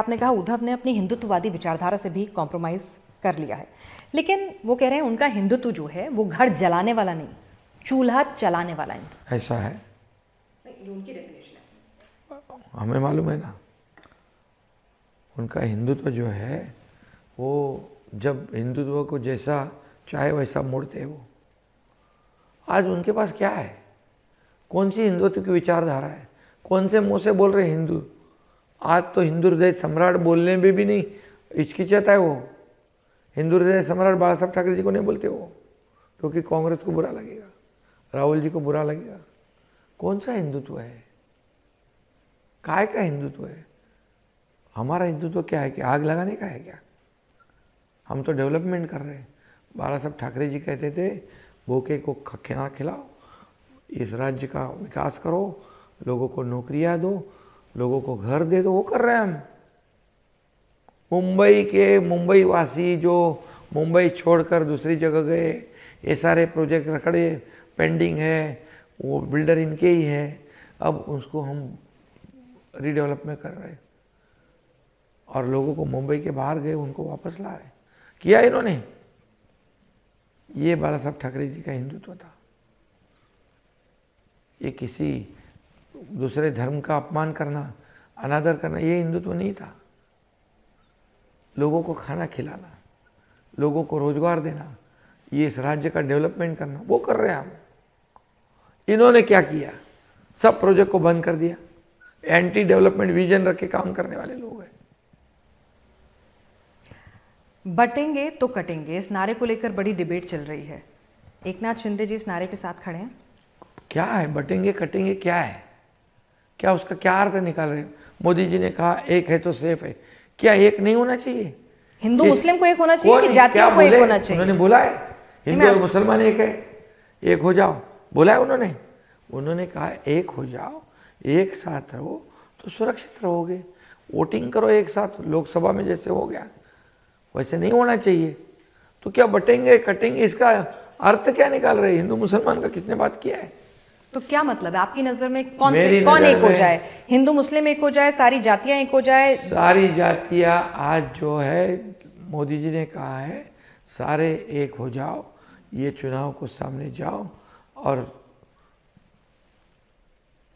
आपने कहा उद्धव ने अपनी हिंदुत्ववादी विचारधारा से भी कॉम्प्रोमाइज कर लिया है, लेकिन वो कह रहे हैं उनका हिंदुत्व जो है वो घर जलाने वाला नहीं, चूल्हा चलाने वाला है। ऐसा है? ये उनकी डेफिनेशन है। हमें मालूम है ना, उनका हिंदुत्व जो है वो जब हिंदुत्व को जैसा चाहे वैसा मोड़ते हैं वो। आज उनके पास क्या है? कौन सी हिंदुत्व की विचारधारा है? कौन से मुंह से बोल रहे हिंदू? आज तो हिंदू हृदय सम्राट बोलने में भी नहीं हिचकिचाता है वो। हिंदू हृदय सम्राट बाला साहब ठाकरे जी को नहीं बोलते वो, क्योंकि कांग्रेस को बुरा लगेगा, राहुल जी को बुरा लगेगा। कौन सा हिंदुत्व है? काय का हिंदुत्व है? हमारा हिंदुत्व क्या है कि आग लगाने का है क्या? हम तो डेवलपमेंट कर रहे हैं। बाला साहब ठाकरे जी कहते थे भूखे को खाना खिलाओ, इस राज्य का विकास करो, लोगों को नौकरियां दो, लोगों को घर दे दो। वो कर रहे हैं हम। मुंबई वासी जो मुंबई छोड़कर दूसरी जगह गए, ये सारे प्रोजेक्ट रखड़े पेंडिंग है, वो बिल्डर इनके ही है। अब उसको हम रीडेवलपमेंट कर रहे हैं और लोगों को मुंबई के बाहर गए उनको वापस ला रहे। किया इन्होंने। ये बाला साहब ठाकरे जी का हिंदुत्व था। ये किसी दूसरे धर्म का अपमान करना, अनादर करना, ये हिंदुत्व नहीं था। लोगों को खाना खिलाना, लोगों को रोजगार देना, ये इस राज्य का डेवलपमेंट करना, वो कर रहे हैं हम। इन्होंने क्या किया? सब प्रोजेक्ट को बंद कर दिया। एंटी डेवलपमेंट विजन रख के काम करने वाले लोग हैं। बटेंगे तो कटेंगे, इस नारे को लेकर बड़ी डिबेट चल रही है। एकनाथ शिंदे जी इस नारे के साथ खड़े हैं। क्या है बटेंगे कटेंगे? क्या है? क्या उसका क्या अर्थ निकाल रहे? मोदी जी ने कहा एक है तो सेफ है। क्या एक नहीं होना चाहिए? हिंदू मुस्लिम को एक होना चाहिए कि जातियों को एक होना चाहिए? उन्होंने बोला है हिंदू और मुसलमान एक है, एक हो जाओ, बोला है उन्होंने। उन्होंने कहा एक हो जाओ, एक साथ रहो तो सुरक्षित रहोगे। वोटिंग करो एक साथ, लोकसभा में जैसे हो गया वैसे नहीं होना चाहिए। तो क्या बटेंगे कटेंगे, इसका अर्थ क्या निकाल रहे? हिंदू मुसलमान का किसने बात किया है? तो क्या मतलब है आपकी नजर में? कौन एक हो जाए? हिंदू मुस्लिम एक हो जाए, सारी जातियां एक हो जाए? सारी जातियां आज जो है, मोदी जी ने कहा है सारे एक हो जाओ, ये चुनाव को सामने जाओ। और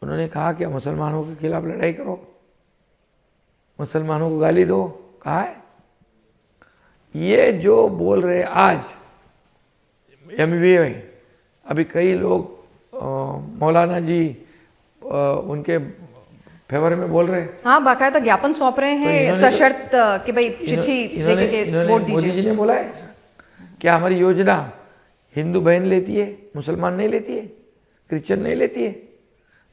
उन्होंने कहा कि मुसलमानों के खिलाफ लड़ाई करो, मुसलमानों को गाली दो। कहा है ये जो बोल रहे आज MBA में, अभी कई लोग मौलाना जी उनके फेवर में बोल रहे हैं। हाँ, बाकायदा ज्ञापन सौंप रहे हैं सशर्त कि भाई चिट्ठी लेके के वोट दीजिए। मोदी जी ने बोला है क्या हमारी योजना हिंदू बहन लेती है, मुसलमान नहीं लेती है, क्रिश्चियन नहीं लेती है?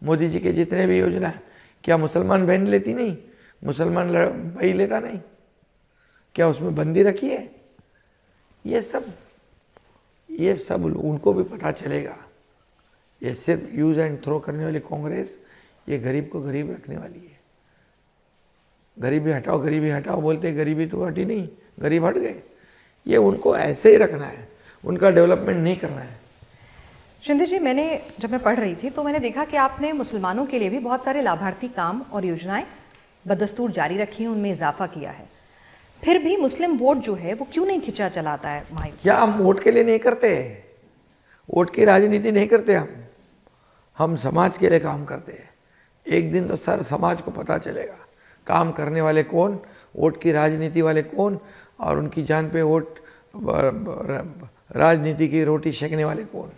मोदी जी के जितने भी योजना है क्या मुसलमान बहन लेती नहीं, मुसलमान भाई लेता नहीं? क्या उसमें बंदी रखी है? ये सब उनको भी पता चलेगा। ये सिर्फ यूज एंड थ्रो करने वाली कांग्रेस, ये गरीब को गरीब रखने वाली है। गरीबी हटाओ बोलते, गरीबी तो हटी नहीं, गरीब हट गए। ये उनको ऐसे ही रखना है, उनका डेवलपमेंट नहीं करना है। शिंदे जी, जब मैं पढ़ रही थी तो मैंने देखा कि आपने मुसलमानों के लिए भी बहुत सारे लाभार्थी काम और योजनाएं बदस्तूर जारी रखी हैं, उनमें इजाफा किया है। फिर भी मुस्लिम वोट जो है वो क्यों नहीं खिंचा चलाता है भाई? क्या हम वोट के लिए नहीं करते? वोट की राजनीति नहीं करते हम समाज के लिए काम करते हैं। एक दिन तो सर समाज को पता चलेगा काम करने वाले कौन, वोट की राजनीति वाले कौन, और उनकी जान पे वोट राजनीति की रोटी सेकने वाले कौन।